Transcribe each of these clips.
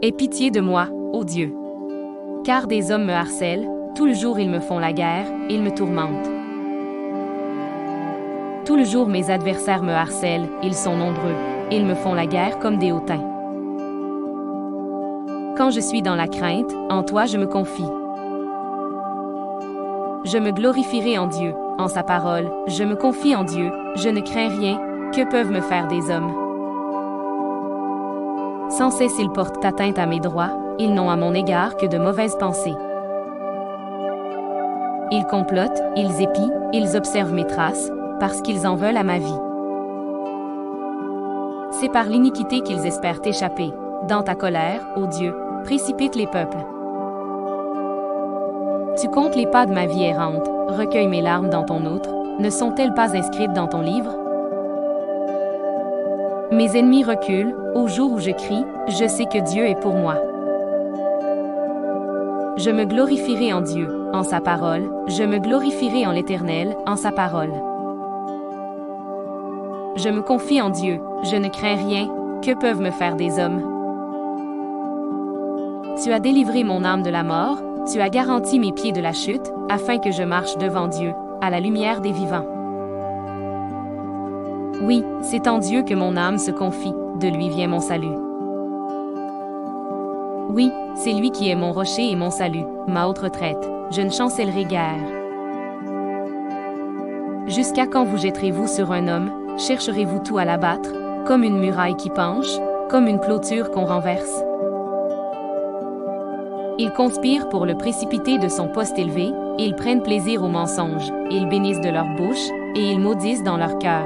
Aie pitié de moi, ô Dieu. Car des hommes me harcèlent, tout le jour ils me font la guerre, ils me tourmentent. Tout le jour mes adversaires me harcèlent, ils sont nombreux, ils me font la guerre comme des hautains. Quand je suis dans la crainte, en toi je me confie. Je me glorifierai en Dieu, en sa parole, je me confie en Dieu, je ne crains rien, que peuvent me faire des hommes? Sans cesse ils portent atteinte à mes droits, ils n'ont à mon égard que de mauvaises pensées. Ils complotent, ils épient, ils observent mes traces, parce qu'ils en veulent à ma vie. C'est par l'iniquité qu'ils espèrent échapper. Dans ta colère, ô Dieu, précipite les peuples. Tu comptes les pas de ma vie errante, recueille mes larmes dans ton outre, ne sont-elles pas inscrites dans ton livre? Mes ennemis reculent, au jour où je crie, je sais que Dieu est pour moi. Je me glorifierai en Dieu, en sa parole, je me glorifierai en l'Éternel, en sa parole. Je me confie en Dieu, je ne crains rien, que peuvent me faire des hommes? Tu as délivré mon âme de la mort, tu as garanti mes pieds de la chute, afin que je marche devant Dieu, à la lumière des vivants. Oui, c'est en Dieu que mon âme se confie, de lui vient mon salut. Oui, c'est lui qui est mon rocher et mon salut, ma haute retraite, je ne chancellerai guère. Jusqu'à quand vous jetterez-vous sur un homme, chercherez-vous tout à l'abattre, comme une muraille qui penche, comme une clôture qu'on renverse? Ils conspirent pour le précipiter de son poste élevé, ils prennent plaisir au mensonge, ils bénissent de leur bouche, et ils maudissent dans leur cœur.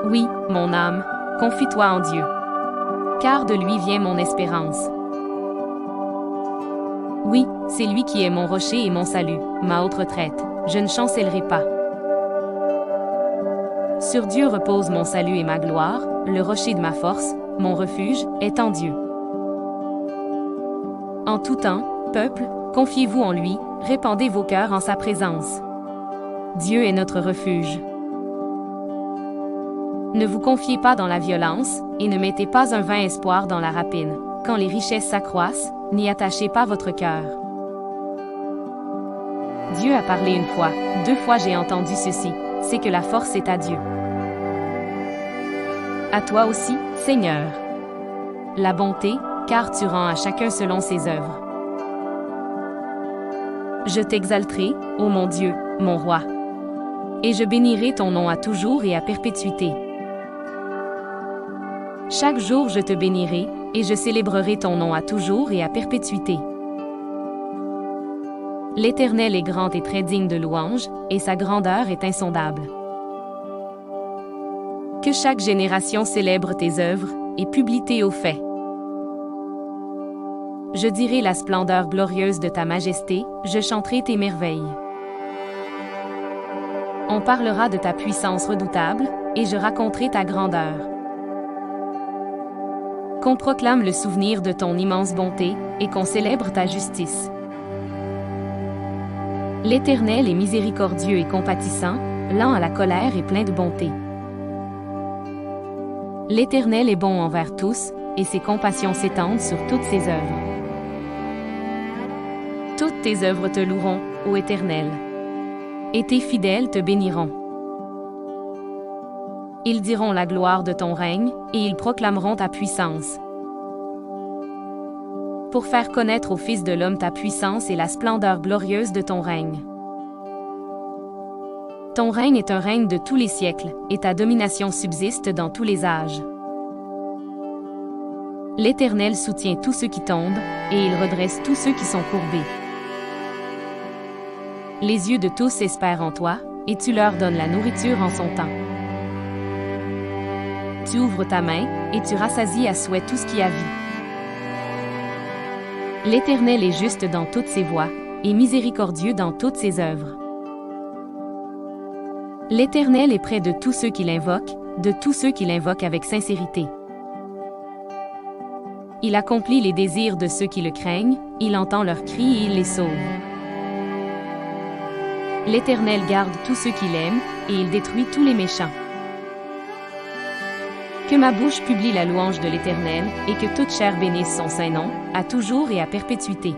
Oui, mon âme, confie-toi en Dieu. Car de lui vient mon espérance. Oui, c'est lui qui est mon rocher et mon salut, ma haute retraite, je ne chancellerai pas. Sur Dieu repose mon salut et ma gloire, le rocher de ma force, mon refuge, est en Dieu. En tout temps, peuple, confiez-vous en lui, répandez vos cœurs en sa présence. Dieu est notre refuge. Ne vous confiez pas dans la violence, et ne mettez pas un vain espoir dans la rapine. Quand les richesses s'accroissent, n'y attachez pas votre cœur. Dieu a parlé une fois, 2 fois j'ai entendu ceci, c'est que la force est à Dieu. À toi aussi, Seigneur. La bonté, car tu rends à chacun selon ses œuvres. Je t'exalterai, ô mon Dieu, mon roi. Et je bénirai ton nom à toujours et à perpétuité. Chaque jour je te bénirai, et je célébrerai ton nom à toujours et à perpétuité. L'Éternel est grand et très digne de louange, et sa grandeur est insondable. Que chaque génération célèbre tes œuvres, et publie tes hauts faits. Je dirai la splendeur glorieuse de ta majesté, je chanterai tes merveilles. On parlera de ta puissance redoutable, et je raconterai ta grandeur. Qu'on proclame le souvenir de ton immense bonté, et qu'on célèbre ta justice. L'Éternel est miséricordieux et compatissant, lent à la colère et plein de bonté. L'Éternel est bon envers tous, et ses compassions s'étendent sur toutes ses œuvres. Toutes tes œuvres te loueront, ô Éternel. Et tes fidèles te béniront. Ils diront la gloire de ton règne, et ils proclameront ta puissance. Pour faire connaître au Fils de l'homme ta puissance et la splendeur glorieuse de ton règne. Ton règne est un règne de tous les siècles, et ta domination subsiste dans tous les âges. L'Éternel soutient tous ceux qui tombent, et il redresse tous ceux qui sont courbés. Les yeux de tous espèrent en toi, et tu leur donnes la nourriture en son temps. Tu ouvres ta main, et tu rassasies à souhait tout ce qui a vie. L'Éternel est juste dans toutes ses voies, et miséricordieux dans toutes ses œuvres. L'Éternel est près de tous ceux qui l'invoquent, de tous ceux qui l'invoquent avec sincérité. Il accomplit les désirs de ceux qui le craignent, il entend leurs cris et il les sauve. L'Éternel garde tous ceux qui l'aiment, et il détruit tous les méchants. Que ma bouche publie la louange de l'Éternel, et que toute chair bénisse son saint nom, à toujours et à perpétuité.